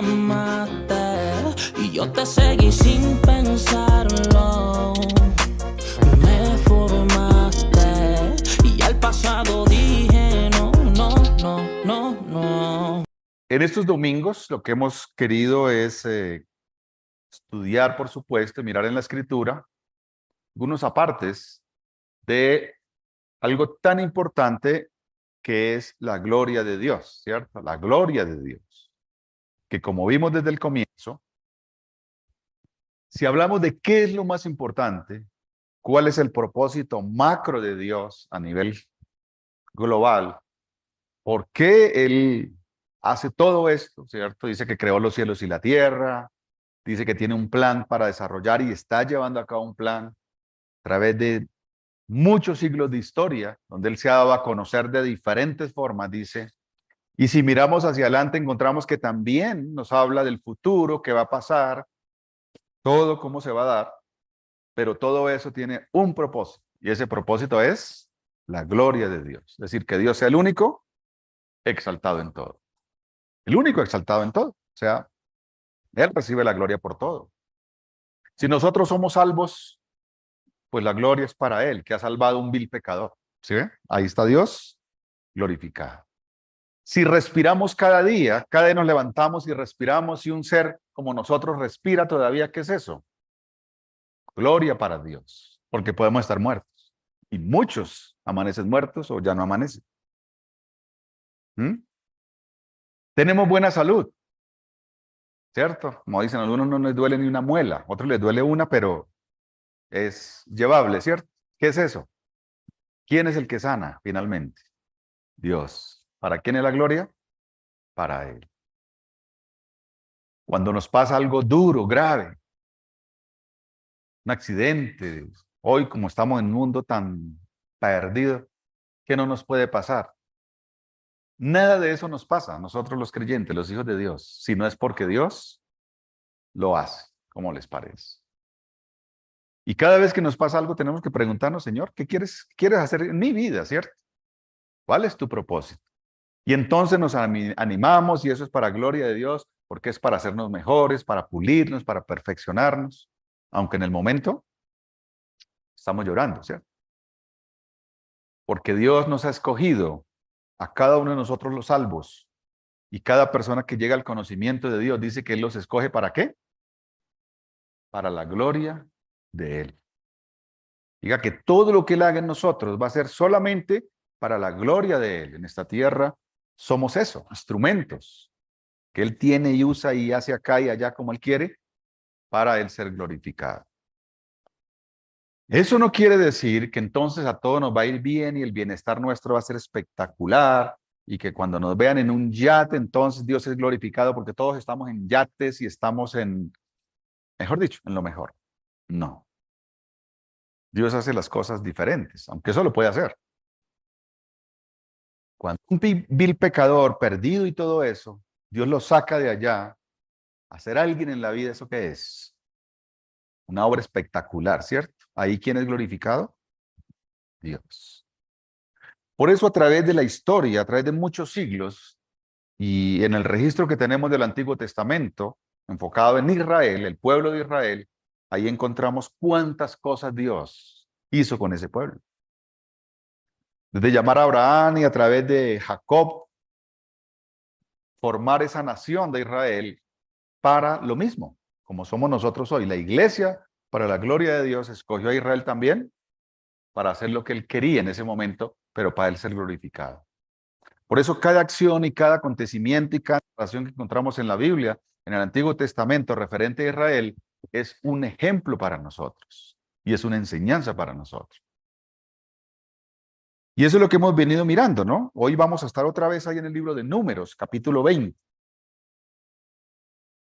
llamaste y yo te seguí sin pensarlo. Me formaste y al pasado dije no, no, no, no, no. En estos domingos lo que hemos querido es estudiar, por supuesto, mirar en la Escritura algunos apartes de algo tan importante que es la gloria de Dios, ¿cierto? La gloria de Dios. Que como vimos desde el comienzo, si hablamos de qué es lo más importante, cuál es el propósito macro de Dios a nivel global, por qué Él hace todo esto, ¿cierto? Dice que creó los cielos y la tierra, dice que tiene un plan para desarrollar y está llevando a cabo un plan a través de muchos siglos de historia, donde Él se ha dado a conocer de diferentes formas, dice. Y si miramos hacia adelante, encontramos que también nos habla del futuro, qué va a pasar, todo cómo se va a dar, pero todo eso tiene un propósito, y ese propósito es la gloria de Dios. Es decir, que Dios sea el único exaltado en todo. El único exaltado en todo. O sea, Él recibe la gloria por todo. Si nosotros somos salvos, pues la gloria es para Él, que ha salvado a un vil pecador. ¿Sí ve? Ahí está Dios glorificado. Si respiramos cada día nos levantamos y respiramos, y un ser como nosotros respira todavía, ¿qué es eso? Gloria para Dios, porque podemos estar muertos. Y muchos amanecen muertos o ya no amanecen. ¿Mm? Tenemos buena salud, ¿cierto? Como dicen, a algunos no les duele ni una muela, a otros les duele una, pero es llevable, ¿cierto? ¿Qué es eso? ¿Quién es el que sana finalmente? Dios. ¿Para quién es la gloria? Para Él. Cuando nos pasa algo duro, grave, un accidente, hoy como estamos en un mundo tan perdido, ¿qué no nos puede pasar? Nada de eso nos pasa a nosotros los creyentes, los hijos de Dios, si no es porque Dios lo hace, como les parece. Y cada vez que nos pasa algo tenemos que preguntarnos, Señor, ¿qué quieres hacer en mi vida, cierto? ¿Cuál es tu propósito? Y entonces nos animamos, y eso es para gloria de Dios, porque es para hacernos mejores, para pulirnos, para perfeccionarnos, aunque en el momento estamos llorando, ¿cierto? Porque Dios nos ha escogido a cada uno de nosotros los salvos, y cada persona que llega al conocimiento de Dios dice que Él los escoge ¿para qué? Para la gloria de Él. Diga que todo lo que Él haga en nosotros va a ser solamente para la gloria de Él. En esta tierra somos eso, instrumentos que Él tiene y usa y hace acá y allá como Él quiere, para Él ser glorificado. Eso no quiere decir que entonces a todos nos va a ir bien y el bienestar nuestro va a ser espectacular, y que cuando nos vean en un yate, entonces Dios es glorificado porque todos estamos en yates y estamos en, mejor dicho, en lo mejor. No. Dios hace las cosas diferentes, aunque eso lo puede hacer. Cuando un vil pecador, perdido y todo eso, Dios lo saca de allá a ser alguien en la vida, ¿eso qué es? Una obra espectacular, ¿cierto? Ahí, ¿quién es glorificado? Dios. Por eso, a través de la historia, a través de muchos siglos, y en el registro que tenemos del Antiguo Testamento, enfocado en Israel, el pueblo de Israel, ahí encontramos cuántas cosas Dios hizo con ese pueblo. Desde llamar a Abraham y a través de Jacob, formar esa nación de Israel para lo mismo, como somos nosotros hoy. La iglesia, para la gloria de Dios, escogió a Israel también para hacer lo que Él quería en ese momento, pero para Él ser glorificado. Por eso cada acción y cada acontecimiento y cada narración que encontramos en la Biblia, en el Antiguo Testamento, referente a Israel, es un ejemplo para nosotros y es una enseñanza para nosotros. Y eso es lo que hemos venido mirando, ¿no? Hoy vamos a estar otra vez ahí en el libro de Números, capítulo 20.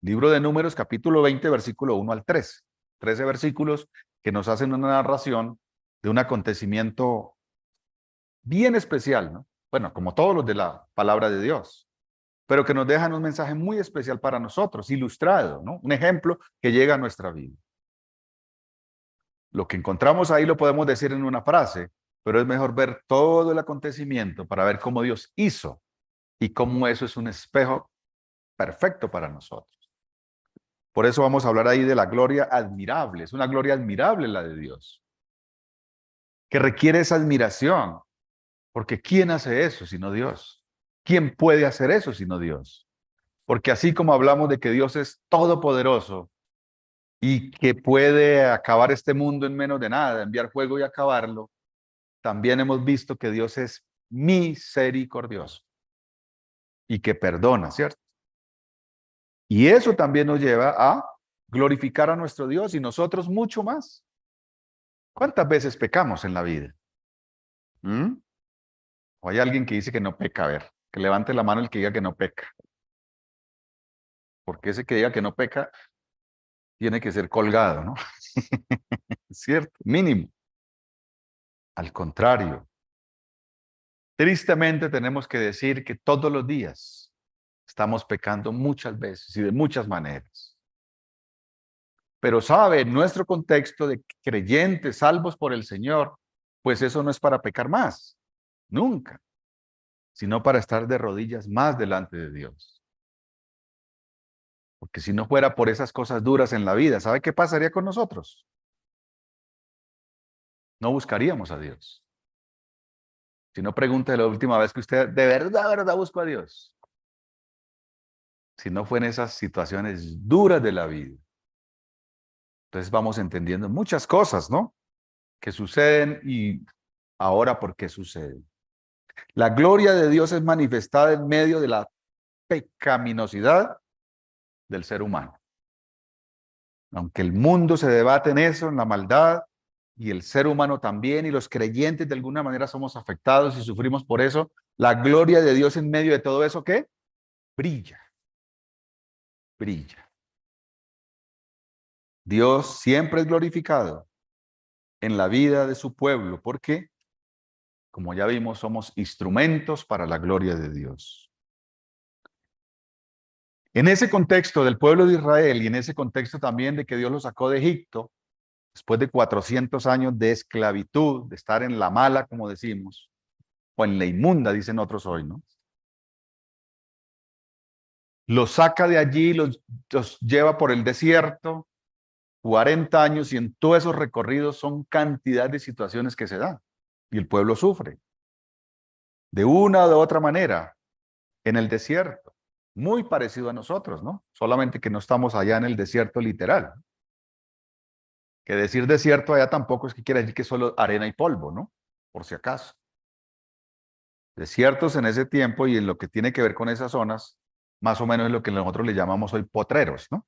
Libro de Números, capítulo 20, versículo 1 al 3. 13 versículos que nos hacen una narración de un acontecimiento bien especial, ¿no? Bueno, como todos los de la palabra de Dios, pero que nos dejan un mensaje muy especial para nosotros, ilustrado, ¿no? Un ejemplo que llega a nuestra vida. Lo que encontramos ahí lo podemos decir en una frase, pero es mejor ver todo el acontecimiento para ver cómo Dios hizo y cómo eso es un espejo perfecto para nosotros. Por eso vamos a hablar ahí de la gloria admirable. Es una gloria admirable la de Dios, que requiere esa admiración. Porque ¿quién hace eso sino Dios? ¿Quién puede hacer eso sino Dios? Porque así como hablamos de que Dios es todopoderoso y que puede acabar este mundo en menos de nada, enviar fuego y acabarlo, también hemos visto que Dios es misericordioso y que perdona, ¿cierto? Y eso también nos lleva a glorificar a nuestro Dios y nosotros mucho más. ¿Cuántas veces pecamos en la vida? ¿Mm? ¿O hay alguien que dice que no peca? A ver, que levante la mano el que diga que no peca. Porque ese que diga que no peca tiene que ser colgado, ¿no? ¿Cierto? Mínimo. Al contrario. Tristemente tenemos que decir que todos los días estamos pecando muchas veces y de muchas maneras. Pero sabe, en nuestro contexto de creyentes salvos por el Señor, pues eso no es para pecar más, nunca, sino para estar de rodillas más delante de Dios. Porque si no fuera por esas cosas duras en la vida, ¿sabe qué pasaría con nosotros? No buscaríamos a Dios. Si no, pregunte la última vez que usted de verdad buscó a Dios. Si no fue en esas situaciones duras de la vida. Entonces vamos entendiendo muchas cosas, ¿no? Que suceden y ahora por qué suceden. La gloria de Dios es manifestada en medio de la pecaminosidad del ser humano. Aunque el mundo se debate en eso, en la maldad, y el ser humano también, y los creyentes de alguna manera somos afectados y sufrimos por eso, la gloria de Dios en medio de todo eso, ¿qué? Brilla. Brilla. Dios siempre es glorificado en la vida de su pueblo, porque, como ya vimos, somos instrumentos para la gloria de Dios. En ese contexto del pueblo de Israel y en ese contexto también de que Dios lo sacó de Egipto, después de 400 años de esclavitud, de estar en la mala, como decimos, o en la inmunda, dicen otros hoy, ¿no? Los saca de allí, los lleva por el desierto, 40 años, y en todos esos recorridos son cantidad de situaciones que se dan, y el pueblo sufre. De una o de otra manera, en el desierto, muy parecido a nosotros, ¿no? Solamente que no estamos allá en el desierto literal. Que decir desierto allá tampoco es que quiera decir que solo arena y polvo, ¿no? Por si acaso. Desiertos en ese tiempo y en lo que tiene que ver con esas zonas, más o menos es lo que nosotros le llamamos hoy potreros, ¿no?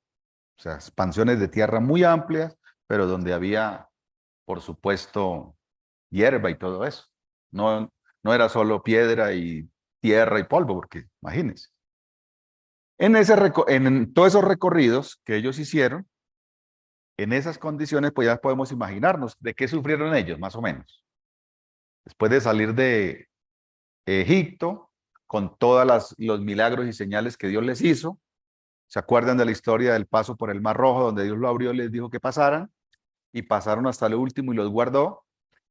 O sea, expansiones de tierra muy amplias, pero donde había, por supuesto, hierba y todo eso. No era solo piedra y tierra y polvo, porque imagínense. En todos esos recorridos que ellos hicieron, en esas condiciones, pues ya podemos imaginarnos de qué sufrieron ellos, más o menos. Después de salir de Egipto, con todos los milagros y señales que Dios les hizo. ¿Se acuerdan de la historia del paso por el Mar Rojo, donde Dios lo abrió y les dijo que pasaran? Y pasaron hasta lo último y los guardó.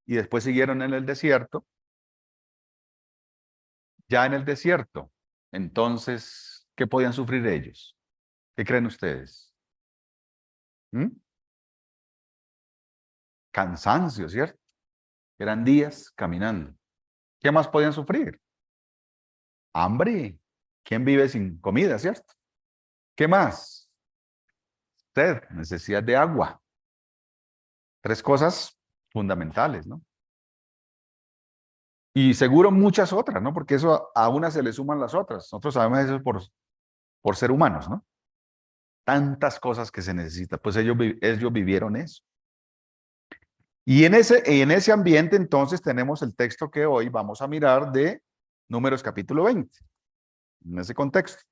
Y después siguieron en el desierto. Ya en el desierto. Entonces, ¿qué podían sufrir ellos? ¿Qué creen ustedes? ¿Mm? Cansancio, ¿cierto? Eran días caminando. ¿Qué más podían sufrir? Hambre. ¿Quién vive sin comida, cierto? ¿Qué más? Sed, necesidad de agua. 3 cosas fundamentales, ¿no? Y seguro muchas otras, ¿no? Porque eso a una se le suman las otras. Nosotros sabemos eso por ser humanos, ¿no? Tantas cosas que se necesitan. Pues ellos vivieron eso. Y en ese ambiente entonces tenemos el texto que hoy vamos a mirar de Números capítulo 20. En ese contexto.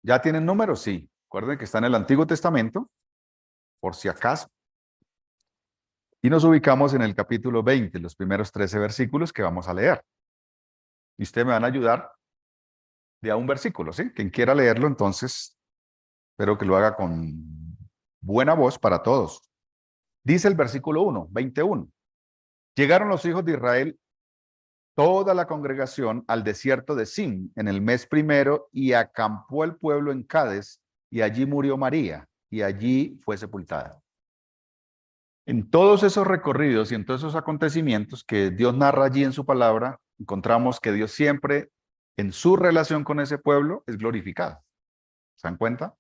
¿Ya tienen números? Sí. Recuerden que está en el Antiguo Testamento, por si acaso. Y nos ubicamos en el capítulo 20, los primeros 13 versículos que vamos a leer. Y ustedes me van a ayudar de a un versículo, ¿sí? Quien quiera leerlo, entonces, espero que lo haga con buena voz para todos. Dice el versículo 1, 21. Llegaron los hijos de Israel toda la congregación al desierto de Zin en el mes primero y acampó el pueblo en Cades y allí murió María y allí fue sepultada. En todos esos recorridos y en todos esos acontecimientos que Dios narra allí en su palabra, encontramos que Dios siempre en su relación con ese pueblo es glorificado. ¿Se dan cuenta?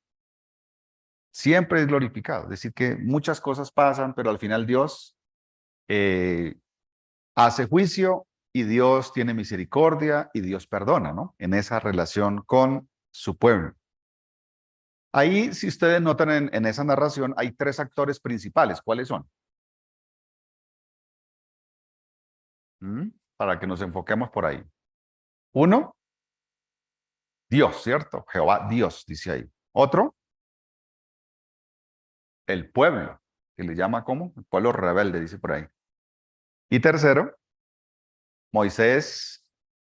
Siempre es glorificado. Es decir, que muchas cosas pasan, pero al final Dios hace juicio y Dios tiene misericordia y Dios perdona, ¿no? En esa relación con su pueblo. Ahí, si ustedes notan en esa narración, hay tres actores principales. ¿Cuáles son? Para que nos enfoquemos por ahí. Uno, Dios, ¿cierto? Jehová, Dios, dice ahí. Otro, el pueblo, que le llama ¿cómo? El pueblo rebelde, dice por ahí. Y tercero, Moisés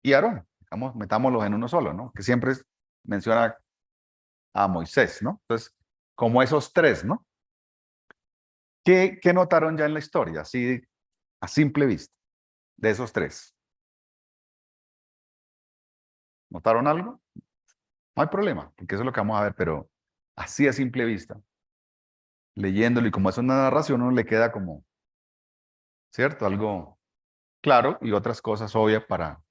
y Aarón. Digamos, metámoslos en uno solo, ¿no? Que siempre menciona a Moisés, ¿no? Entonces, como esos tres, ¿no? ¿Qué notaron ya en la historia? Así, a simple vista, de esos tres. ¿Notaron algo? No hay problema, porque eso es lo que vamos a ver, pero así a simple vista, leyéndolo y como es una narración, uno le queda como, ¿cierto? Algo claro y otras cosas obvias para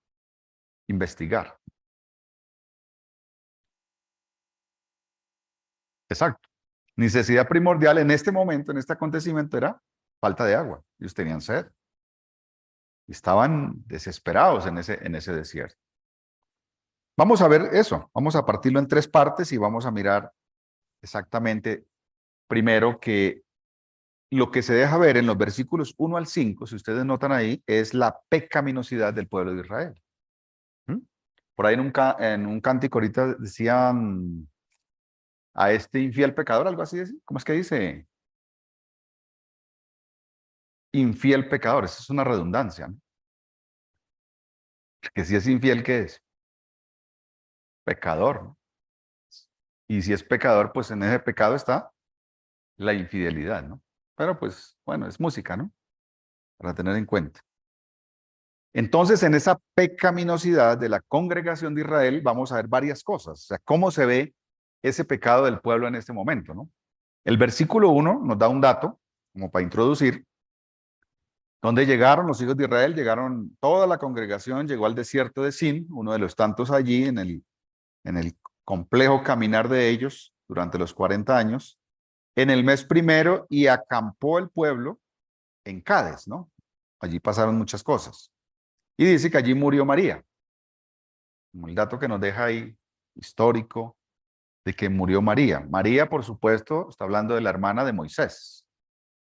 investigar. Exacto. Necesidad primordial en este momento, en este acontecimiento, era falta de agua. Ellos tenían sed. Estaban desesperados en ese desierto. Vamos a ver eso. Vamos a partirlo en tres partes y vamos a mirar exactamente, primero, que lo que se deja ver en los versículos 1 al 5, si ustedes notan ahí, es la pecaminosidad del pueblo de Israel. Por ahí en un cántico ahorita decían a este infiel pecador, algo así. ¿Cómo es que dice? Infiel pecador. Esa es una redundancia, ¿no? Que si es infiel, ¿qué es? Pecador, ¿no? Y si es pecador, pues en ese pecado está la infidelidad, ¿no? Pero pues, bueno, es música, ¿no? Para tener en cuenta. Entonces, en esa pecaminosidad de la congregación de Israel, vamos a ver varias cosas. O sea, cómo se ve ese pecado del pueblo en este momento, ¿no? El versículo 1 nos da un dato, como para introducir, donde llegaron los hijos de Israel, llegaron toda la congregación, llegó al desierto de Sin, uno de los tantos allí en el complejo caminar de ellos durante los 40 años, en el mes primero, y acampó el pueblo en Cades, ¿no? Allí pasaron muchas cosas. Y dice que allí murió María. Como el dato que nos deja ahí, histórico, de que murió María. María, por supuesto, está hablando de la hermana de Moisés,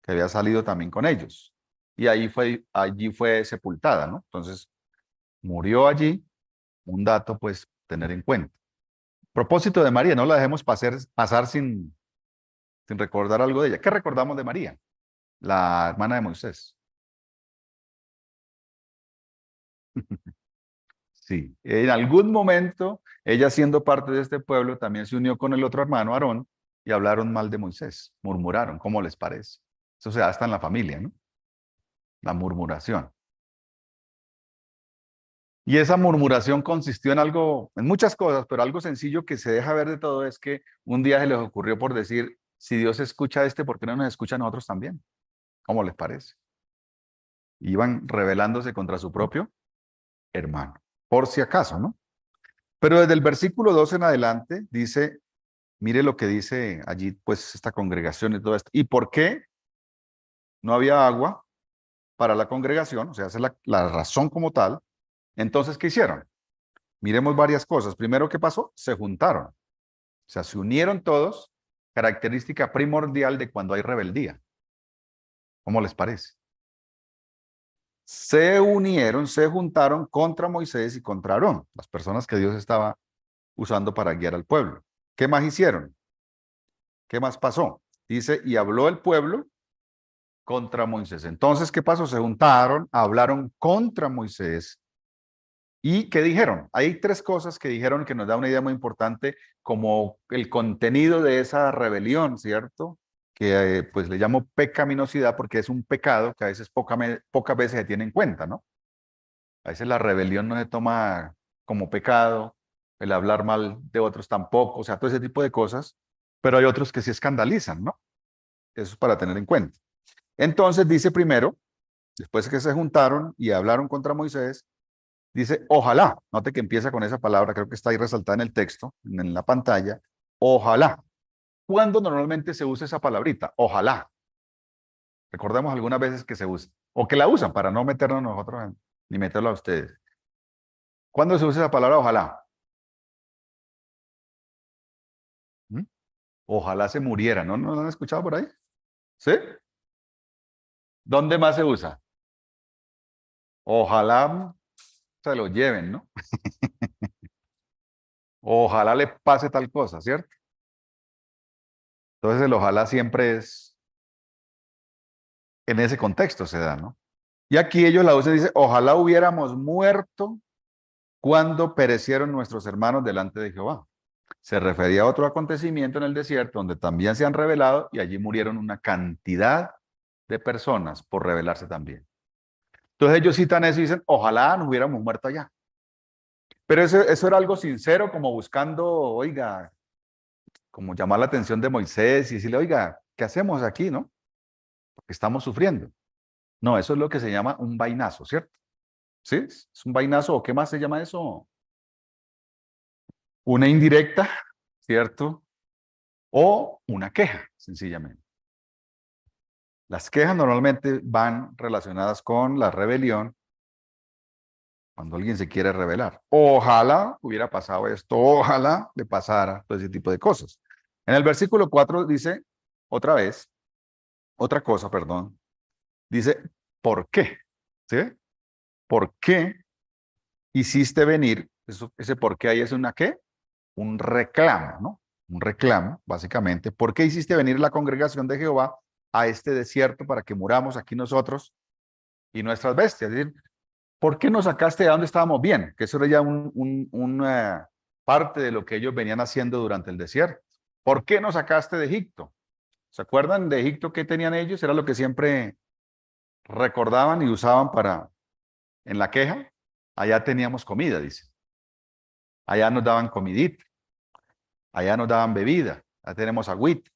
que había salido también con ellos. Y allí fue sepultada, ¿no? Entonces, murió allí, un dato, pues, tener en cuenta. Propósito de María, no la dejemos pasar sin recordar algo de ella. ¿Qué recordamos de María? La hermana de Moisés. Sí, en algún momento, ella siendo parte de este pueblo, también se unió con el otro hermano, Aarón, y hablaron mal de Moisés, murmuraron, ¿cómo les parece? Eso se da hasta en la familia, ¿no? La murmuración. Y esa murmuración consistió en algo, en muchas cosas, pero algo sencillo que se deja ver de todo es que un día se les ocurrió por decir, si Dios escucha a este, ¿por qué no nos escucha a nosotros también? ¿Cómo les parece? Iban rebelándose contra su propio hermano, por si acaso, ¿no? Pero desde el versículo 2 en adelante dice, mire lo que dice allí, pues, esta congregación y todo esto. ¿Y por qué no había agua para la congregación? O sea, esa es la razón como tal. Entonces, ¿qué hicieron? Miremos varias cosas. Primero, ¿qué pasó? Se juntaron. O sea, se unieron todos, característica primordial de cuando hay rebeldía. ¿Cómo les parece? Se unieron, se juntaron contra Moisés y contra Aarón, las personas que Dios estaba usando para guiar al pueblo. ¿Qué más hicieron? ¿Qué más pasó? Dice, y habló el pueblo contra Moisés. Entonces, ¿qué pasó? Se juntaron, hablaron contra Moisés. ¿Y qué dijeron? Hay tres cosas que dijeron que nos da una idea muy importante como el contenido de esa rebelión, ¿cierto? Que pues le llamo pecaminosidad porque es un pecado que a veces pocas veces se tiene en cuenta, ¿no? A veces la rebelión no se toma como pecado, el hablar mal de otros tampoco, o sea, todo ese tipo de cosas, pero hay otros que sí escandalizan, ¿no? Eso es para tener en cuenta. Entonces dice primero, después que se juntaron y hablaron contra Moisés, dice, ojalá, note que empieza con esa palabra, creo que está ahí resaltada en el texto, en la pantalla, ojalá. ¿Cuándo normalmente se usa esa palabrita? Ojalá. Recordemos algunas veces que se usa, o que la usan para no meternos nosotros ni meterlo a ustedes. ¿Cuándo se usa esa palabra ojalá? ¿Mm? Ojalá se muriera, ¿no? ¿No lo han escuchado por ahí? ¿Sí? ¿Dónde más se usa? Ojalá se lo lleven, ¿no? Ojalá le pase tal cosa, ¿cierto? Entonces el ojalá siempre es en ese contexto se da, ¿no? Y aquí ellos la usan y dice, ojalá hubiéramos muerto cuando perecieron nuestros hermanos delante de Jehová. Se refería a otro acontecimiento en el desierto donde también se han revelado y allí murieron una cantidad de personas por rebelarse también. Entonces ellos citan eso y dicen, ojalá nos hubiéramos muerto allá. Pero eso era algo sincero, como buscando, oiga, como llamar la atención de Moisés y decirle, oiga, ¿qué hacemos aquí, no? Porque estamos sufriendo. No, eso es lo que se llama un vainazo, ¿cierto? ¿Sí? ¿Es un vainazo o qué más se llama eso? Una indirecta, ¿cierto? O una queja, sencillamente. Las quejas normalmente van relacionadas con la rebelión, cuando alguien se quiere rebelar. Ojalá hubiera pasado esto, ojalá le pasara todo ese tipo de cosas. En el versículo 4 dice, otra vez, otra cosa, perdón, dice, ¿por qué? ¿Sí? ¿Por qué hiciste venir? Ese por qué ahí es una qué? Un reclamo, ¿no? Un reclamo, básicamente. ¿Por qué hiciste venir la congregación de Jehová a este desierto para que muramos aquí nosotros y nuestras bestias? Es decir, ¿por qué nos sacaste de donde estábamos bien? Que eso era ya una parte de lo que ellos venían haciendo durante el desierto. ¿Por qué nos sacaste de Egipto? ¿Se acuerdan de Egipto que tenían ellos? Era lo que siempre recordaban y usaban para, en la queja. Allá teníamos comida, dice. Allá nos daban comidita. Allá nos daban bebida. Allá tenemos agüita.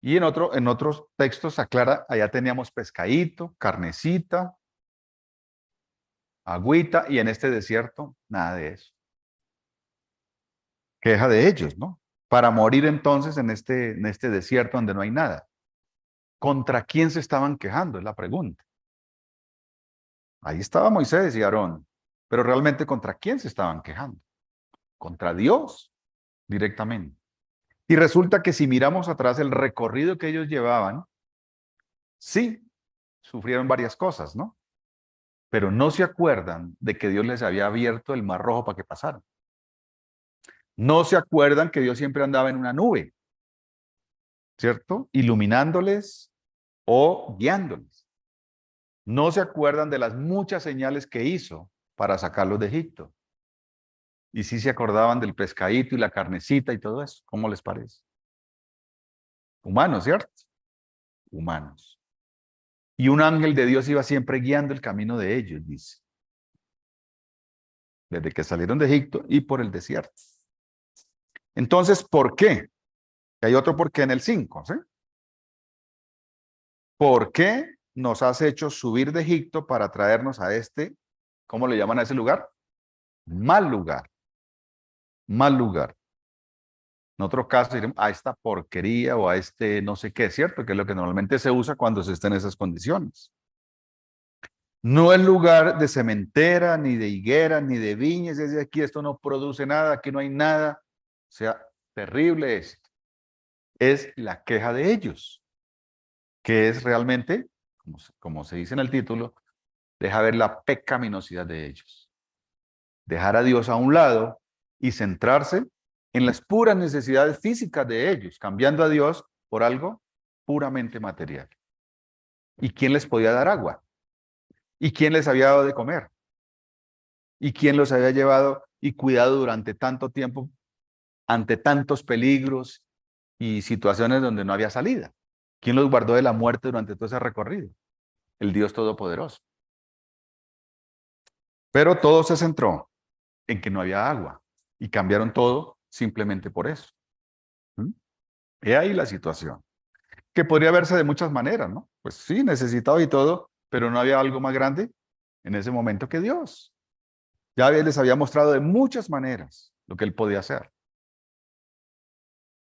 Y en otros textos aclara, allá teníamos pescadito, carnecita, agüita, y en este desierto, nada de eso. Queja de ellos, ¿no? Para morir entonces en este desierto donde no hay nada. ¿Contra quién se estaban quejando? Es la pregunta. Ahí estaba Moisés y Aarón, pero realmente ¿contra quién se estaban quejando? Contra Dios directamente. Y resulta que si miramos atrás el recorrido que ellos llevaban, sí, sufrieron varias cosas, ¿no? Pero no se acuerdan de que Dios les había abierto el mar rojo para que pasaran. No se acuerdan que Dios siempre andaba en una nube, ¿cierto? Iluminándoles o guiándoles. No se acuerdan de las muchas señales que hizo para sacarlos de Egipto. Y sí se acordaban del pescadito y la carnecita y todo eso. ¿Cómo les parece? Humanos, ¿cierto? Humanos. Y un ángel de Dios iba siempre guiando el camino de ellos, dice. Desde que salieron de Egipto y por el desierto. Entonces, ¿por qué? Hay otro por qué en el 5, ¿sí? ¿Por qué nos has hecho subir de Egipto para traernos a este, ¿cómo le llaman a ese lugar? Mal lugar. Mal lugar. En otro caso diremos a esta porquería o a este no sé qué, ¿cierto? Que es lo que normalmente se usa cuando se está en esas condiciones. No es lugar de cementera, ni de higuera, ni de viñas. Desde aquí esto no produce nada, aquí no hay nada. O sea, terrible esto. Es la queja de ellos, que es realmente, como se dice en el título, deja ver la pecaminosidad de ellos. Dejar a Dios a un lado y centrarse en las puras necesidades físicas de ellos, cambiando a Dios por algo puramente material. ¿Y quién les podía dar agua? ¿Y quién les había dado de comer? ¿Y quién los había llevado y cuidado durante tanto tiempo ante tantos peligros y situaciones donde no había salida? ¿Quién los guardó de la muerte durante todo ese recorrido? El Dios Todopoderoso. Pero todo se centró en que no había agua y cambiaron todo simplemente por eso. ¿Mm? He ahí la situación, que podría verse de muchas maneras, ¿no? Pues sí, necesitado y todo, pero no había algo más grande en ese momento que Dios. Ya les había mostrado de muchas maneras lo que él podía hacer.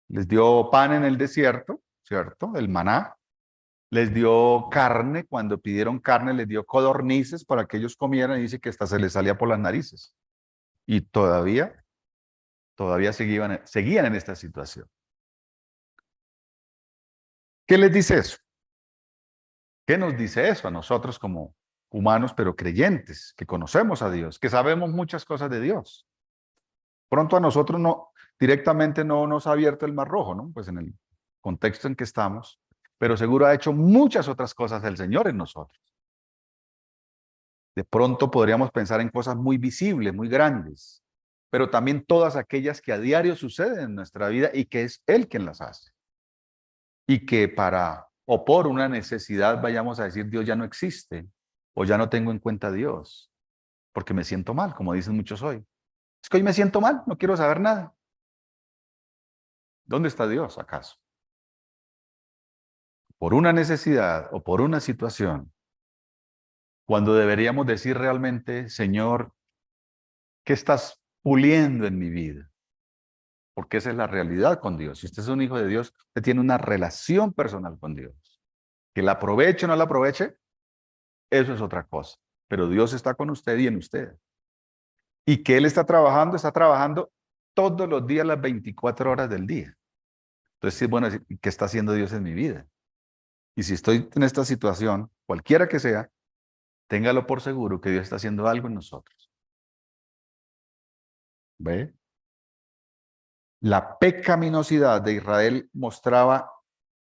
Les dio pan en el desierto, ¿cierto? El maná. Les dio carne, cuando pidieron carne les dio codornices para que ellos comieran y dice que hasta se les salía por las narices. Y todavía seguían en esta situación. ¿Qué les dice eso? ¿Qué nos dice eso a nosotros como humanos, pero creyentes, que conocemos a Dios, que sabemos muchas cosas de Dios? Pronto a nosotros directamente no nos ha abierto el Mar Rojo, ¿no? Pues en el contexto en que estamos, pero seguro ha hecho muchas otras cosas el Señor en nosotros. De pronto podríamos pensar en cosas muy visibles, muy grandes, pero también todas aquellas que a diario suceden en nuestra vida y que es Él quien las hace. Y que para o por una necesidad vayamos a decir Dios ya no existe o ya no tengo en cuenta a Dios porque me siento mal, como dicen muchos hoy. Es que hoy me siento mal, no quiero saber nada. ¿Dónde está Dios acaso? Por una necesidad o por una situación, cuando deberíamos decir realmente, Señor, ¿qué estás puliendo en mi vida? Porque esa es la realidad con Dios. Si usted es un hijo de Dios, usted tiene una relación personal con Dios. Que la aproveche o no la aproveche, eso es otra cosa. Pero Dios está con usted y en usted. Y que Él está trabajando todos los días, las 24 horas del día. Entonces, sí, bueno, ¿qué está haciendo Dios en mi vida? Y si estoy en esta situación, cualquiera que sea, téngalo por seguro que Dios está haciendo algo en nosotros. ¿Ve? La pecaminosidad de Israel mostraba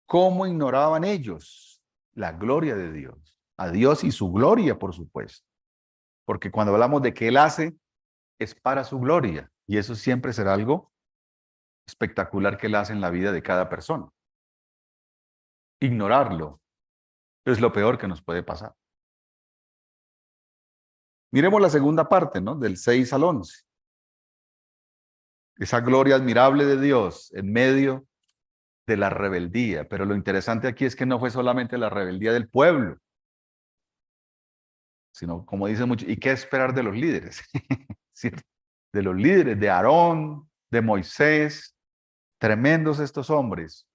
cómo ignoraban ellos la gloria de Dios. A Dios y su gloria, por supuesto. Porque cuando hablamos de que Él hace, es para su gloria. Y eso siempre será algo espectacular que Él hace en la vida de cada persona. Ignorarlo es lo peor que nos puede pasar. Miremos la segunda parte, ¿no? Del 6 al 11. Esa gloria admirable de Dios en medio de la rebeldía. Pero lo interesante aquí es que no fue solamente la rebeldía del pueblo, sino, como dice mucho, ¿y qué esperar de los líderes? ¿Cierto? De los líderes, de Aarón, de Moisés, tremendos estos hombres,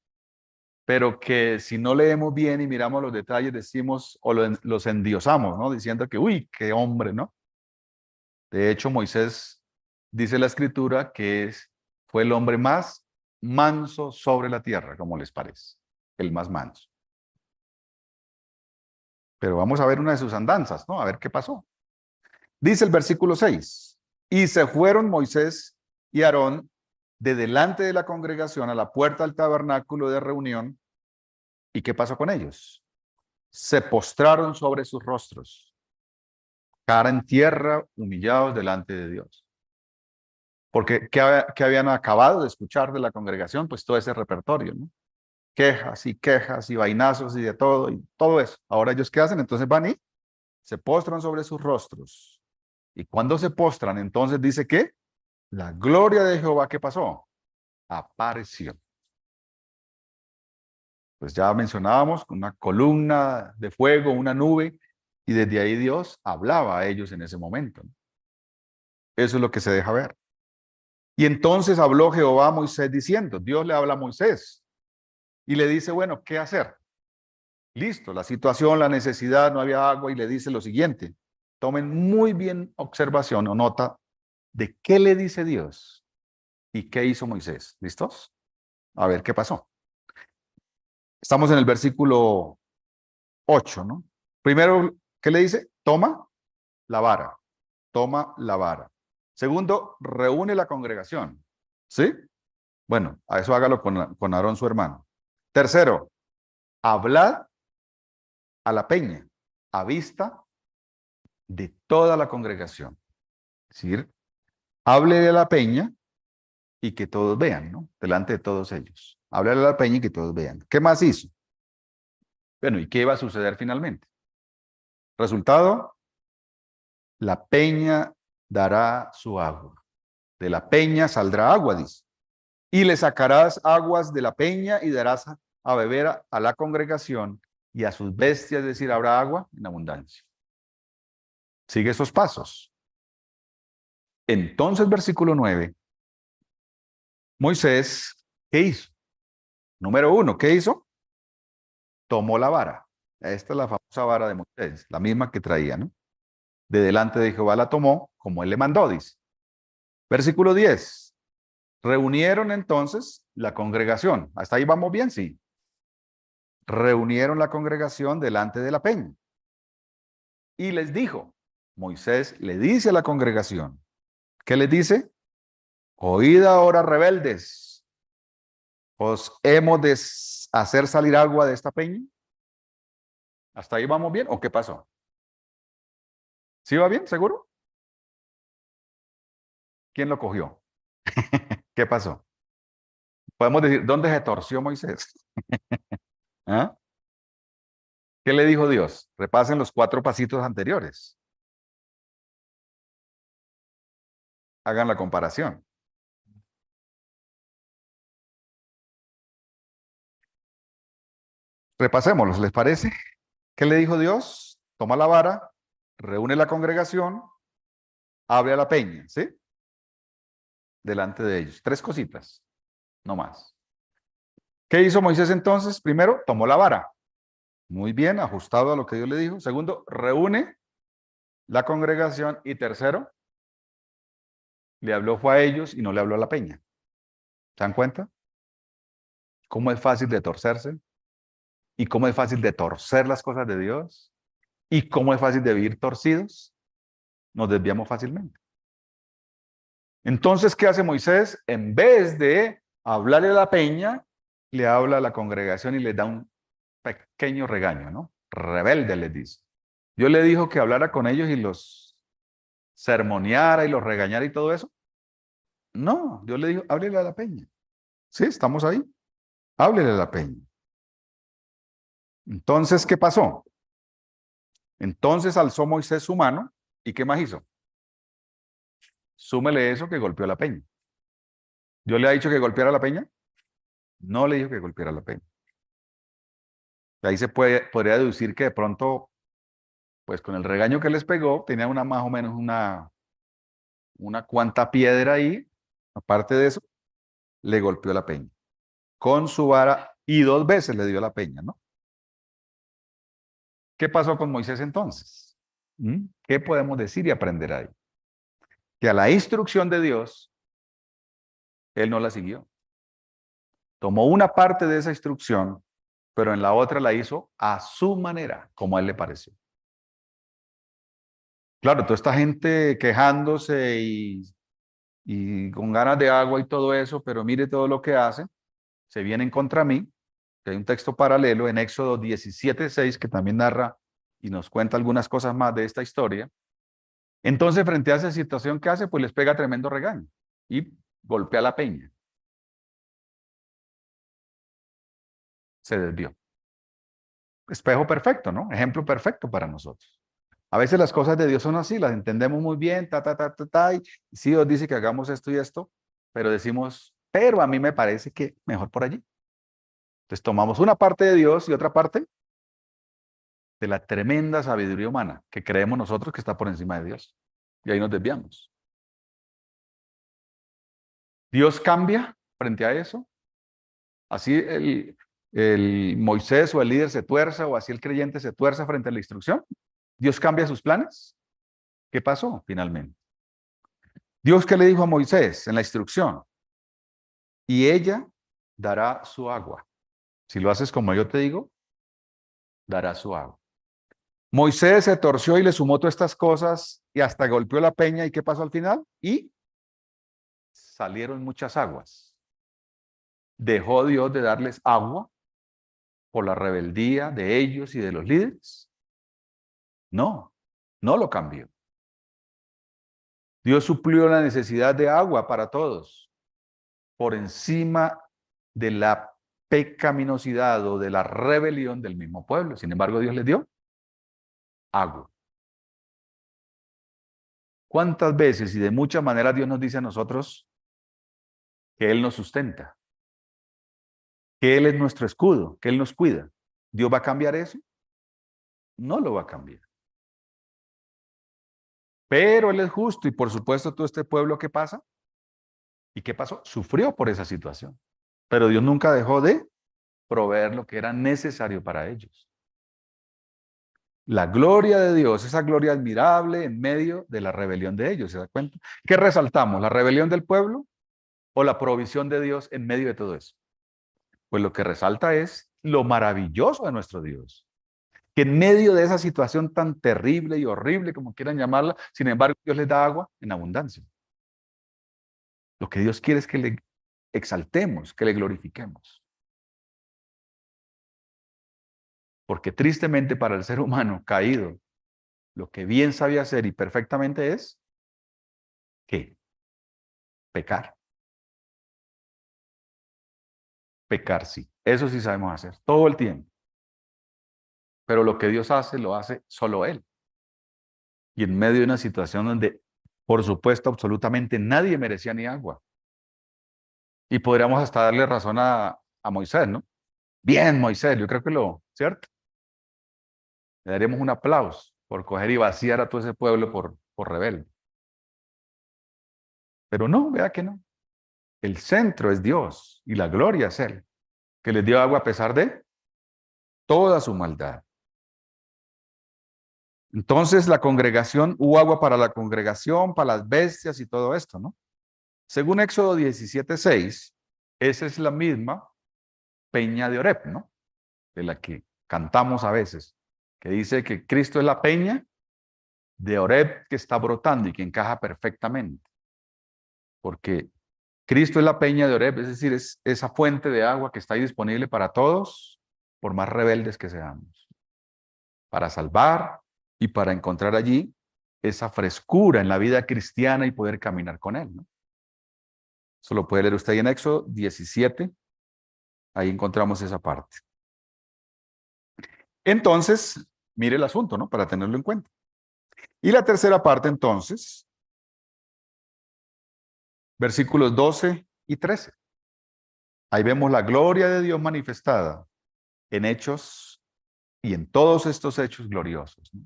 pero que si no leemos bien y miramos los detalles, decimos, o los endiosamos, ¿no? Diciendo que, uy, qué hombre, ¿no? De hecho, Moisés, dice la Escritura, que fue el hombre más manso sobre la tierra, como les parece, el más manso. Pero vamos a ver una de sus andanzas, ¿no? A ver qué pasó. Dice el versículo 6, y se fueron Moisés y Aarón de delante de la congregación a la puerta del tabernáculo de reunión. ¿Y qué pasó con ellos? Se postraron sobre sus rostros, cara en tierra, humillados delante de Dios. Porque ¿qué habían acabado de escuchar de la congregación? Pues todo ese repertorio, ¿no? Quejas y vainazos y de todo, y todo eso. Ahora ellos ¿qué hacen? Entonces van y se postran sobre sus rostros. Y cuando se postran, entonces dice que la gloria de Jehová, ¿qué pasó? Apareció. Pues ya mencionábamos, una columna de fuego, una nube, y desde ahí Dios hablaba a ellos en ese momento. Eso es lo que se deja ver. Y entonces habló Jehová a Moisés diciendo, Dios le habla a Moisés, y le dice, bueno, ¿qué hacer? Listo, la situación, la necesidad, no había agua, y le dice lo siguiente. Tomen muy bien observación o nota de qué le dice Dios y qué hizo Moisés. ¿Listos? A ver, ¿qué pasó? Estamos en el versículo 8, ¿no? Primero, ¿qué le dice? Toma la vara. Toma la vara. Segundo, reúne la congregación. ¿Sí? Bueno, a eso hágalo con Aarón, su hermano. Tercero, hablad a la peña, a vista de toda la congregación. Es decir, hable a la peña y que todos vean, ¿no? Delante de todos ellos. Hable a la peña y que todos vean. ¿Qué más hizo? Bueno, ¿y qué iba a suceder finalmente? Resultado, la peña dará su agua. De la peña saldrá agua, dice. Y le sacarás aguas de la peña y darás a beber a la congregación y a sus bestias, es decir, habrá agua en abundancia. Sigue esos pasos. Entonces, versículo 9, Moisés, ¿qué hizo? Número 1, ¿qué hizo? Tomó la vara. Esta es la famosa vara de Moisés, la misma que traía, ¿no? De delante de Jehová la tomó, como él le mandó, dice. Versículo 10. Reunieron entonces la congregación. ¿Hasta ahí vamos bien? Sí. Reunieron la congregación delante de la peña. Y les dijo, Moisés le dice a la congregación, ¿qué les dice? Oíd ahora, rebeldes, ¿os hemos de hacer salir agua de esta peña? ¿Hasta ahí vamos bien? ¿O qué pasó? ¿Sí va bien, seguro? ¿Quién lo cogió? ¿Qué pasó? Podemos decir, ¿dónde se torció Moisés? ¿Ah? ¿Qué le dijo Dios? Repasen los 4 pasitos anteriores. Hagan la comparación. Repasémoslos, ¿les parece? ¿Qué le dijo Dios? Toma la vara, reúne la congregación, abre a la peña, ¿sí? Delante de ellos. 3 cositas, no más. ¿Qué hizo Moisés entonces? Primero, tomó la vara. Muy bien, ajustado a lo que Dios le dijo. Segundo, reúne la congregación. Y tercero, le habló fue a ellos y no le habló a la peña. ¿Se dan cuenta? ¿Cómo es fácil de torcerse? ¿Y cómo es fácil de torcer las cosas de Dios? ¿Y cómo es fácil de vivir torcidos? Nos desviamos fácilmente. Entonces, ¿qué hace Moisés? En vez de hablarle a la peña, le habla a la congregación y les da un pequeño regaño, ¿no? Rebelde les dice. Dios le dijo que hablara con ellos y los sermoneara y los regañara y todo eso. No, Dios le dijo, háblele a la peña. Sí, estamos ahí. Háblele a la peña. Entonces, ¿qué pasó? Entonces alzó Moisés su mano y ¿qué más hizo? Súmele eso que golpeó la peña. ¿Dios le ha dicho que golpeara la peña? No le dijo que golpeara la peña. De ahí podría deducir que de pronto, pues con el regaño que les pegó, tenía más o menos una cuanta piedra ahí. Aparte de eso, le golpeó la peña con su vara y 2 veces le dio la peña, ¿no? ¿Qué pasó con Moisés entonces? ¿Qué podemos decir y aprender ahí? Que a la instrucción de Dios, él no la siguió. Tomó una parte de esa instrucción, pero en la otra la hizo a su manera, como a él le pareció. Claro, toda esta gente quejándose y con ganas de agua y todo eso, pero mire todo lo que hacen, se vienen contra mí, que hay un texto paralelo en Éxodo 17:6 que también narra y nos cuenta algunas cosas más de esta historia. Entonces, frente a esa situación que hace, pues les pega tremendo regaño y golpea la peña. Se desvió. Espejo perfecto, ¿no? Ejemplo perfecto para nosotros. A veces las cosas de Dios son así, las entendemos muy bien, y sí, Dios dice que hagamos esto y esto, pero decimos, pero a mí me parece que mejor por allí. Entonces tomamos una parte de Dios y otra parte de la tremenda sabiduría humana que creemos nosotros que está por encima de Dios. Y ahí nos desviamos. Dios cambia frente a eso. Así el Moisés o el líder se tuerza o así el creyente se tuerza frente a la instrucción. Dios cambia sus planes. ¿Qué pasó finalmente? Dios, ¿qué le dijo a Moisés en la instrucción? Y ella dará su agua. Si lo haces como yo te digo, dará su agua. Moisés se torció y le sumó todas estas cosas y hasta golpeó la peña. ¿Y qué pasó al final? Y salieron muchas aguas. ¿Dejó Dios de darles agua por la rebeldía de ellos y de los líderes? No, no lo cambió. Dios suplió la necesidad de agua para todos, por encima de la pecaminosidad o de la rebelión del mismo pueblo. Sin embargo, Dios les dio agua. ¿Cuántas veces y de muchas maneras Dios nos dice a nosotros que Él nos sustenta, que Él es nuestro escudo, que Él nos cuida? ¿Dios va a cambiar eso? No lo va a cambiar. Pero Él es justo y por supuesto todo este pueblo, ¿qué pasa? ¿Y qué pasó? Sufrió por esa situación. Pero Dios nunca dejó de proveer lo que era necesario para ellos. La gloria de Dios, esa gloria admirable en medio de la rebelión de ellos, ¿se da cuenta? ¿Qué resaltamos? ¿La rebelión del pueblo o la provisión de Dios en medio de todo eso? Pues lo que resalta es lo maravilloso de nuestro Dios. Que en medio de esa situación tan terrible y horrible, como quieran llamarla, sin embargo, Dios les da agua en abundancia. Lo que Dios quiere es que le exaltemos, que le glorifiquemos. Porque tristemente para el ser humano caído, lo que bien sabía hacer y perfectamente es, ¿qué? Pecar. Pecar, sí. Eso sí sabemos hacer, todo el tiempo. Pero lo que Dios hace, lo hace solo Él. Y en medio de una situación donde, por supuesto, absolutamente nadie merecía ni agua. Y podríamos hasta darle razón a Moisés, ¿no? Bien, Moisés, yo creo que ¿cierto? Le daríamos un aplauso por coger y vaciar a todo ese pueblo por rebelde. Pero no, vea que no. El centro es Dios y la gloria es Él, que les dio agua a pesar de toda su maldad. Entonces la congregación, hubo agua para la congregación, para las bestias y todo esto, ¿no? Según Éxodo 17:6, esa es la misma peña de Oreb, ¿no? De la que cantamos a veces, que dice que Cristo es la peña de Oreb que está brotando y que encaja perfectamente. Porque Cristo es la peña de Oreb, es decir, es esa fuente de agua que está ahí disponible para todos, por más rebeldes que seamos. Para salvar y para encontrar allí esa frescura en la vida cristiana y poder caminar con Él, ¿no? Eso lo puede leer usted ahí en Éxodo 17, ahí encontramos esa parte. Entonces, mire el asunto, ¿no? Para tenerlo en cuenta. Y la tercera parte, entonces, versículos 12 y 13. Ahí vemos la gloria de Dios manifestada en hechos y en todos estos hechos gloriosos, ¿no?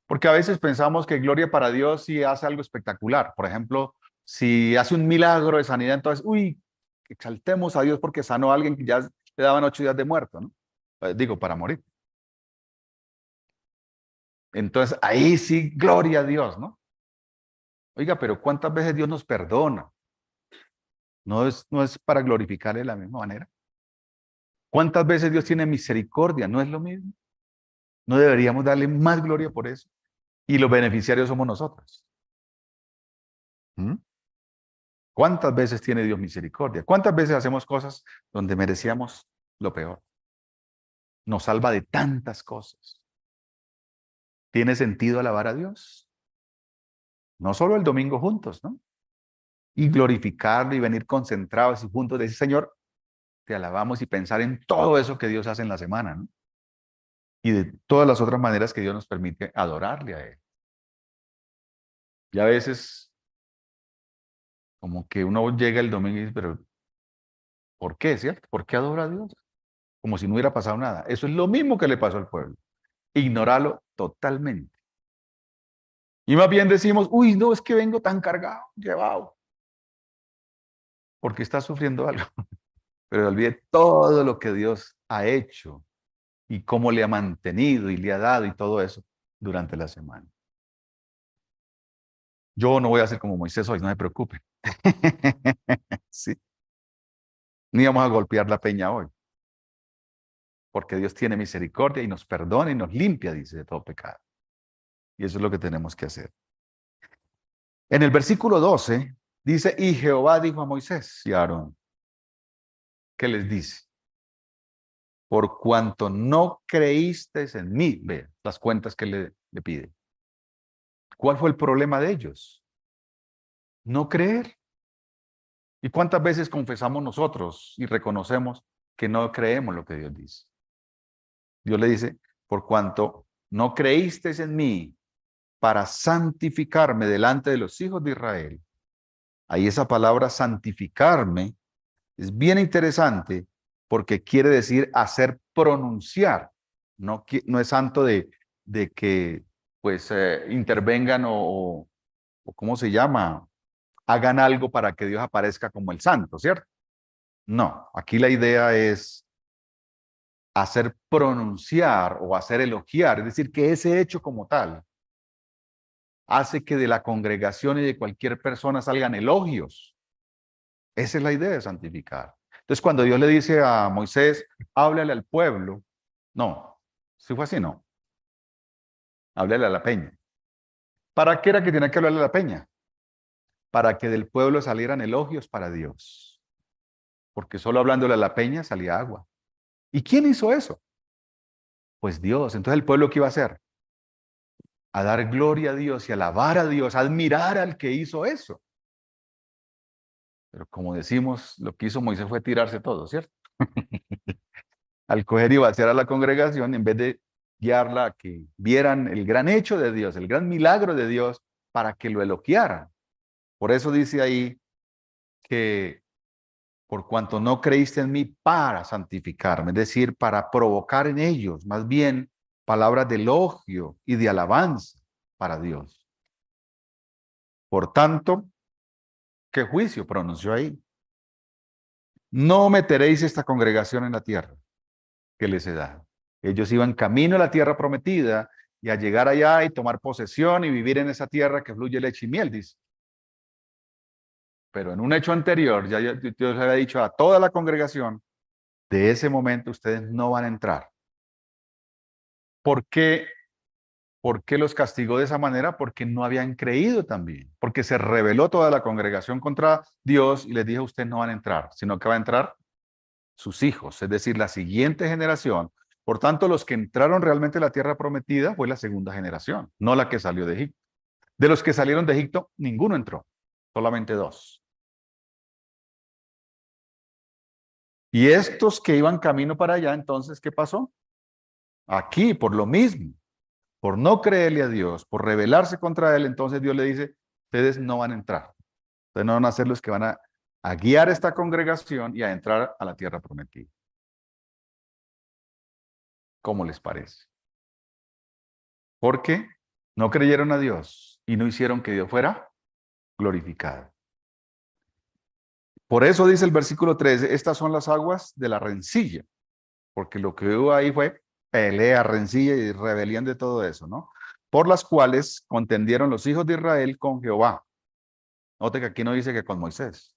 Porque a veces pensamos que gloria para Dios si hace algo espectacular. Por ejemplo, si hace un milagro de sanidad, entonces, uy, exaltemos a Dios porque sanó a alguien que ya le daban 8 días de muerto, ¿no? Digo, para morir. Entonces, ahí sí, gloria a Dios, ¿no? Oiga, pero ¿cuántas veces Dios nos perdona? ¿No es para glorificarle de la misma manera? ¿Cuántas veces Dios tiene misericordia? ¿No es lo mismo? ¿No deberíamos darle más gloria por eso? Y los beneficiarios somos nosotros. ¿Mm? ¿Cuántas veces tiene Dios misericordia? ¿Cuántas veces hacemos cosas donde merecíamos lo peor? Nos salva de tantas cosas. ¿Tiene sentido alabar a Dios? No solo el domingo juntos, ¿no? Y glorificarlo y venir concentrados y juntos decir, Señor, te alabamos y pensar en todo eso que Dios hace en la semana, ¿no? Y de todas las otras maneras que Dios nos permite adorarle a Él. Y a veces, como que uno llega el domingo y dice, pero ¿por qué, cierto? ¿Por qué adora a Dios? Como si no hubiera pasado nada. Eso es lo mismo que le pasó al pueblo. Ignorarlo totalmente. Y más bien decimos, uy, no, es que vengo tan cargado, llevado. Porque está sufriendo algo. Pero olvide todo lo que Dios ha hecho y cómo le ha mantenido y le ha dado y todo eso durante la semana. Yo no voy a hacer como Moisés hoy, no se preocupe. Sí. Ni vamos a golpear la peña hoy. Porque Dios tiene misericordia y nos perdona y nos limpia, dice, de todo pecado. Y eso es lo que tenemos que hacer. En el versículo 12 dice, y Jehová dijo a Moisés y a Aarón, ¿qué les dice? Por cuanto no creísteis en mí, ve las cuentas que le pide. ¿Cuál fue el problema de ellos? No creer. ¿Y cuántas veces confesamos nosotros y reconocemos que no creemos lo que Dios dice? Dios le dice, por cuanto no creísteis en mí para santificarme delante de los hijos de Israel. Ahí esa palabra santificarme es bien interesante porque quiere decir hacer pronunciar. No, no es santo de que pues intervengan o ¿cómo se llama? Hagan algo para que Dios aparezca como el santo, ¿cierto? No, aquí la idea es hacer pronunciar o hacer elogiar, es decir, que ese hecho como tal hace que de la congregación y de cualquier persona salgan elogios. Esa es la idea de santificar. Entonces, cuando Dios le dice a Moisés, háblale al pueblo, no, si fue así, no, háblale a la peña. ¿Para qué era que tenía que hablarle a la peña? Para que del pueblo salieran elogios para Dios. Porque solo hablándole a la peña salía agua. ¿Y quién hizo eso? Pues Dios. Entonces, ¿el pueblo qué iba a hacer? A dar gloria a Dios y alabar a Dios, a admirar al que hizo eso. Pero como decimos, lo que hizo Moisés fue tirarse todo, ¿cierto? Al coger y vaciar a la congregación, en vez de guiarla a que vieran el gran hecho de Dios, el gran milagro de Dios, para que lo elogiaran. Por eso dice ahí que por cuanto no creíste en mí para santificarme, es decir, para provocar en ellos, más bien, palabras de elogio y de alabanza para Dios. Por tanto, ¿qué juicio pronunció ahí? No meteréis esta congregación en la tierra que les he dado. Ellos iban camino a la tierra prometida y a llegar allá y tomar posesión y vivir en esa tierra que fluye leche y miel, dice. Pero en un hecho anterior, ya Dios le había dicho a toda la congregación, de ese momento ustedes no van a entrar. ¿Por qué? ¿Por qué los castigó de esa manera? Porque no habían creído también. Porque se rebeló toda la congregación contra Dios y les dijo, ustedes no van a entrar, sino que va a entrar sus hijos, es decir, la siguiente generación. Por tanto, los que entraron realmente a la tierra prometida fue la segunda generación, no la que salió de Egipto. De los que salieron de Egipto, ninguno entró, solamente dos. Y estos que iban camino para allá, entonces, ¿qué pasó? Aquí, por lo mismo, por no creerle a Dios, por rebelarse contra Él, entonces Dios le dice, ustedes no van a entrar. Ustedes no van a ser los que van a guiar esta congregación y a entrar a la tierra prometida. ¿Cómo les parece? Porque no creyeron a Dios y no hicieron que Dios fuera glorificado. Por eso dice el versículo 13, estas son las aguas de la rencilla, porque lo que hubo ahí fue pelea, rencilla y rebelión de todo eso, ¿no? Por las cuales contendieron los hijos de Israel con Jehová. Note que aquí no dice que con Moisés.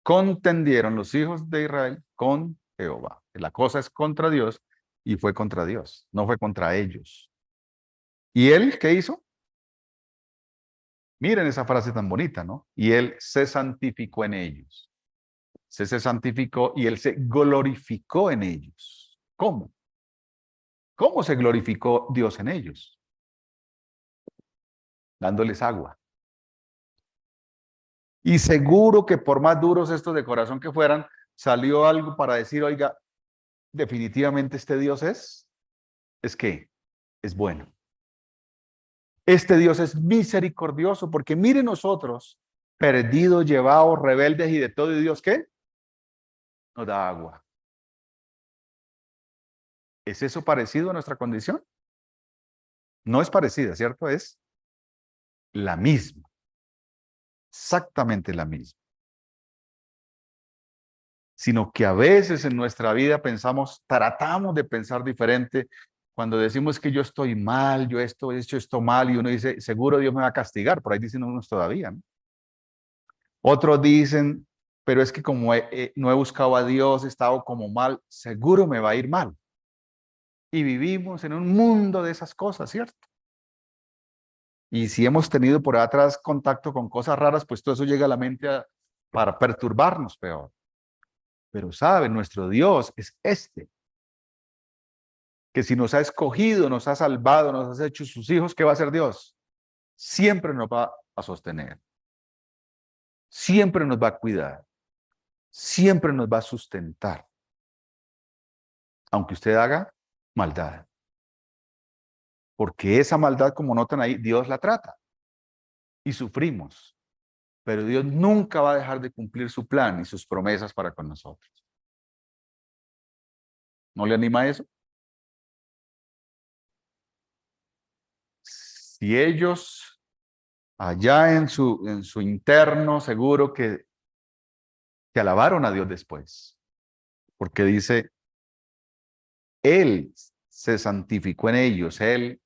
Contendieron los hijos de Israel con Jehová. La cosa es contra Dios y fue contra Dios, no fue contra ellos. ¿Y él qué hizo? Miren esa frase tan bonita, ¿no? Y él se santificó en ellos. Se santificó y él se glorificó en ellos. ¿Cómo? ¿Cómo se glorificó Dios en ellos? Dándoles agua. Y seguro que por más duros estos de corazón que fueran, salió algo para decir, oiga, definitivamente este Dios es que es bueno. Este Dios es misericordioso, porque mire nosotros, perdidos, llevados, rebeldes y de todo, ¿y Dios qué? Nos da agua. ¿Es eso parecido a nuestra condición? No es parecida, ¿cierto? Es la misma. Exactamente la misma. Sino que a veces en nuestra vida tratamos de pensar diferente. Cuando decimos que yo estoy mal, yo he hecho esto mal, y uno dice, seguro Dios me va a castigar. Por ahí dicen unos todavía, ¿no? Otros dicen, pero es que como no he buscado a Dios, he estado como mal, seguro me va a ir mal. Y vivimos en un mundo de esas cosas, ¿cierto? Y si hemos tenido por atrás contacto con cosas raras, pues todo eso llega a la mente para perturbarnos peor. Pero saben, nuestro Dios es que si nos ha escogido, nos ha salvado, nos ha hecho sus hijos, ¿qué va a hacer Dios? Siempre nos va a sostener. Siempre nos va a cuidar. Siempre nos va a sustentar. Aunque usted haga maldad. porque esa maldad, como notan ahí, Dios la trata y sufrimos. Pero Dios nunca va a dejar de cumplir su plan y sus promesas para con nosotros. ¿No le anima eso? Si ellos allá en su interno seguro que alabaron a Dios después, porque dice, Él se santificó en ellos, Él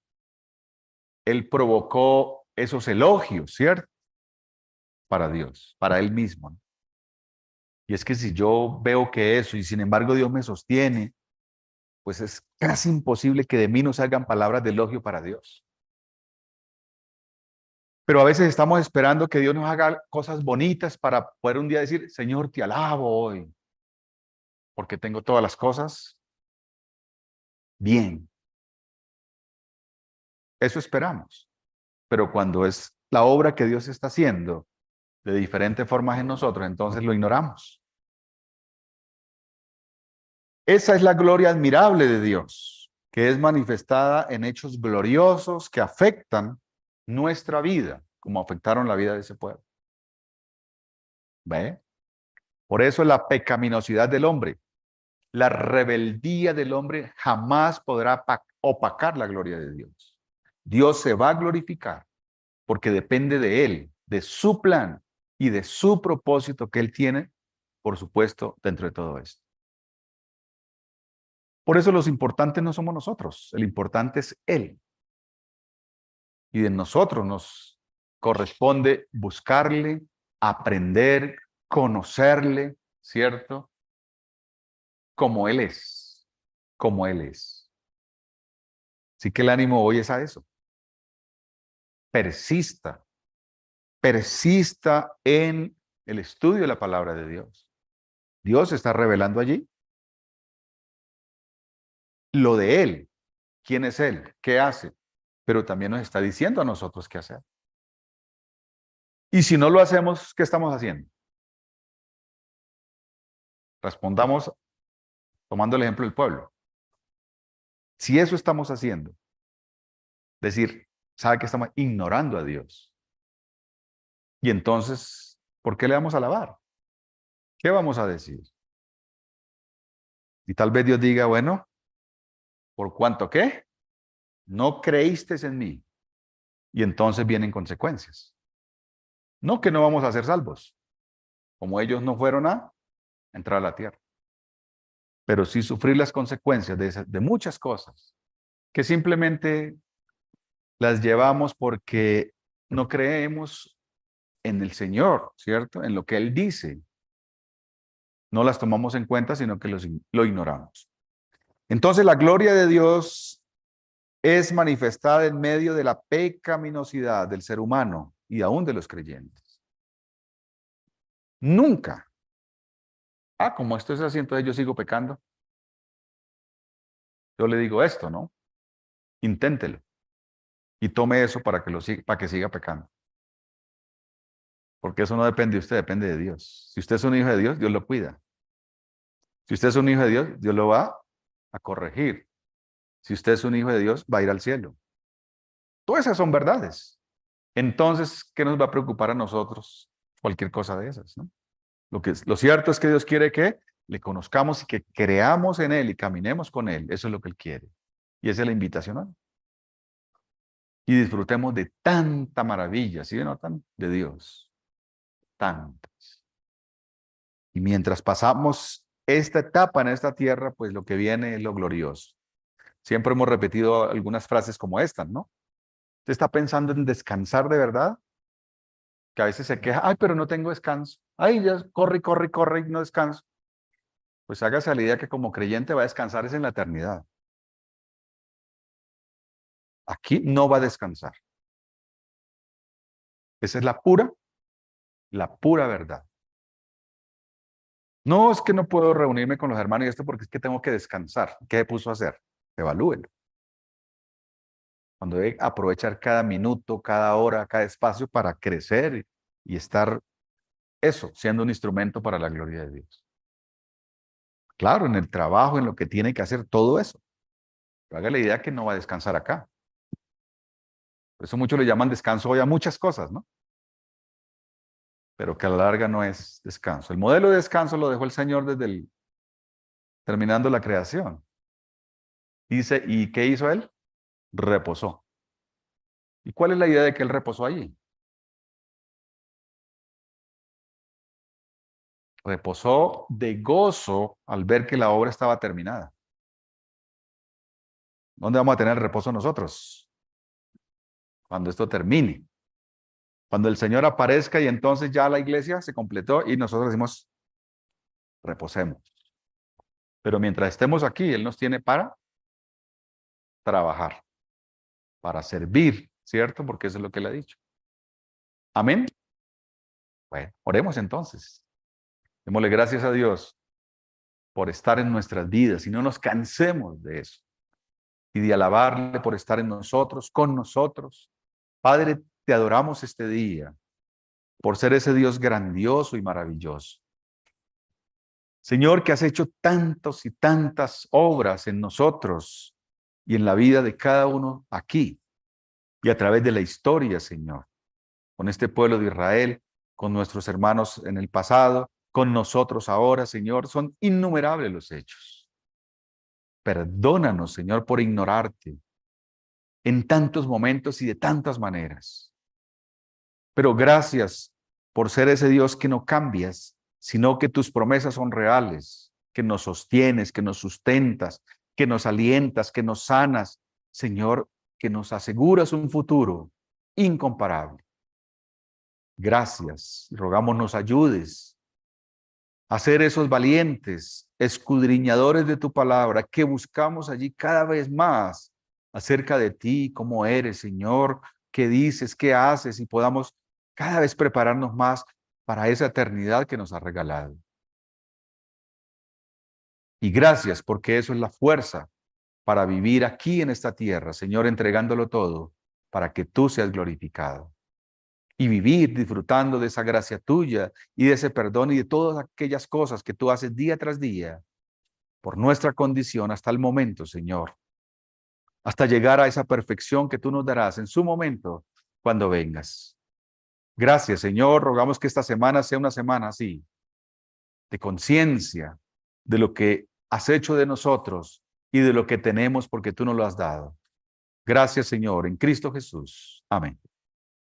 provocó esos elogios, ¿cierto? Para Dios, para Él mismo, ¿no? Y es que si yo veo que eso, y sin embargo Dios me sostiene, pues es casi imposible que de mí no salgan palabras de elogio para Dios. Pero a veces estamos esperando que Dios nos haga cosas bonitas para poder un día decir, Señor, te alabo hoy, porque tengo todas las cosas bien. Eso esperamos. Pero cuando es la obra que Dios está haciendo de diferentes formas en nosotros, entonces lo ignoramos. Esa es la gloria admirable de Dios, que es manifestada en hechos gloriosos que afectan nuestra vida, como afectaron la vida de ese pueblo. ¿Ve? Por eso la pecaminosidad del hombre, la rebeldía del hombre jamás podrá opacar la gloria de Dios. Dios se va a glorificar porque depende de Él, de su plan y de su propósito que Él tiene, por supuesto, dentro de todo esto. Por eso los importantes no somos nosotros, el importante es Él. Y de nosotros nos corresponde buscarle, aprender, conocerle, ¿cierto? Como Él es, como Él es. Así que el ánimo hoy es a eso. Persista, persista en el estudio de la palabra de Dios. Dios se está revelando allí. Lo de Él, quién es Él, qué hace, pero también nos está diciendo a nosotros qué hacer. Y si no lo hacemos, ¿qué estamos haciendo? Respondamos tomando el ejemplo del pueblo. Si eso estamos haciendo, decir, ¿sabe que estamos ignorando a Dios? Y entonces, ¿por qué le vamos a alabar? ¿Qué vamos a decir? Y tal vez Dios diga, bueno, ¿por cuánto qué? No creíste en mí. Y entonces vienen consecuencias. No que no vamos a ser salvos, como ellos no fueron a entrar a la tierra. Pero sí sufrir las consecuencias de muchas cosas que simplemente las llevamos porque no creemos en el Señor, ¿cierto? En lo que Él dice. No las tomamos en cuenta, sino que lo ignoramos. Entonces la gloria de Dios es manifestada en medio de la pecaminosidad del ser humano y aún de los creyentes. Nunca. Como esto es así, entonces yo sigo pecando. Yo le digo esto, ¿no? Inténtelo. Y tome eso para que siga pecando. Porque eso no depende de usted, depende de Dios. Si usted es un hijo de Dios, Dios lo cuida. Si usted es un hijo de Dios, Dios lo va a corregir. Si usted es un hijo de Dios, va a ir al cielo. Todas esas son verdades. Entonces, ¿qué nos va a preocupar a nosotros? Cualquier cosa de esas, ¿no? Lo cierto es que Dios quiere que le conozcamos y que creamos en Él y caminemos con Él. Eso es lo que Él quiere. Y esa es la invitación a Él. Y disfrutemos de tanta maravilla, ¿sí notan? De Dios. Tantas. Y mientras pasamos esta etapa en esta tierra, pues lo que viene es lo glorioso. Siempre hemos repetido algunas frases como estas, ¿no? ¿Usted está pensando en descansar de verdad? Que a veces se queja, ay, pero no tengo descanso. Ay, ya corre, corre, corre y no descanso. Pues hágase a la idea que como creyente va a descansar es en la eternidad. Aquí no va a descansar. Esa es la pura verdad. No es que no puedo reunirme con los hermanos y esto porque es que tengo que descansar. ¿Qué puso a hacer? Evalúelo. Cuando debe aprovechar cada minuto, cada hora, cada espacio para crecer y estar eso, siendo un instrumento para la gloria de Dios. Claro, en el trabajo, en lo que tiene que hacer, todo eso. Pero haga la idea que no va a descansar acá. Por eso muchos le llaman descanso hoy a muchas cosas, ¿no? Pero que a la larga no es descanso. El modelo de descanso lo dejó el Señor terminando la creación. Dice, ¿y qué hizo Él? Reposó. ¿Y cuál es la idea de que Él reposó allí? Reposó de gozo al ver que la obra estaba terminada. ¿Dónde vamos a tener reposo nosotros? Cuando esto termine. Cuando el Señor aparezca y entonces ya la iglesia se completó y nosotros decimos, reposemos. Pero mientras estemos aquí, Él nos tiene para trabajar, para servir, ¿cierto? Porque eso es lo que Él ha dicho. Amén. Bueno, oremos entonces. Démosle gracias a Dios por estar en nuestras vidas y no nos cansemos de eso. Y de alabarle por estar en nosotros, con nosotros. Padre, te adoramos este día por ser ese Dios grandioso y maravilloso. Señor, que has hecho tantos y tantas obras en nosotros y en la vida de cada uno aquí y a través de la historia, Señor, con este pueblo de Israel, con nuestros hermanos en el pasado, con nosotros ahora, Señor, son innumerables los hechos. Perdónanos, Señor, por ignorarte en tantos momentos y de tantas maneras. Pero gracias por ser ese Dios que no cambias, sino que tus promesas son reales, que nos sostienes, que nos sustentas, que nos alientas, que nos sanas, Señor, que nos aseguras un futuro incomparable. Gracias, rogamos nos ayudes a ser esos valientes, escudriñadores de tu palabra, que buscamos allí cada vez más acerca de ti, cómo eres, Señor, qué dices, qué haces, y podamos cada vez prepararnos más para esa eternidad que nos has regalado. Y gracias porque eso es la fuerza para vivir aquí en esta tierra, Señor, entregándolo todo para que tú seas glorificado. Y vivir disfrutando de esa gracia tuya y de ese perdón y de todas aquellas cosas que tú haces día tras día por nuestra condición hasta el momento, Señor, hasta llegar a esa perfección que tú nos darás en su momento cuando vengas. Gracias, Señor. Rogamos que esta semana sea una semana así, de conciencia de lo que has hecho de nosotros y de lo que tenemos porque tú nos lo has dado. Gracias, Señor, en Cristo Jesús. Amén.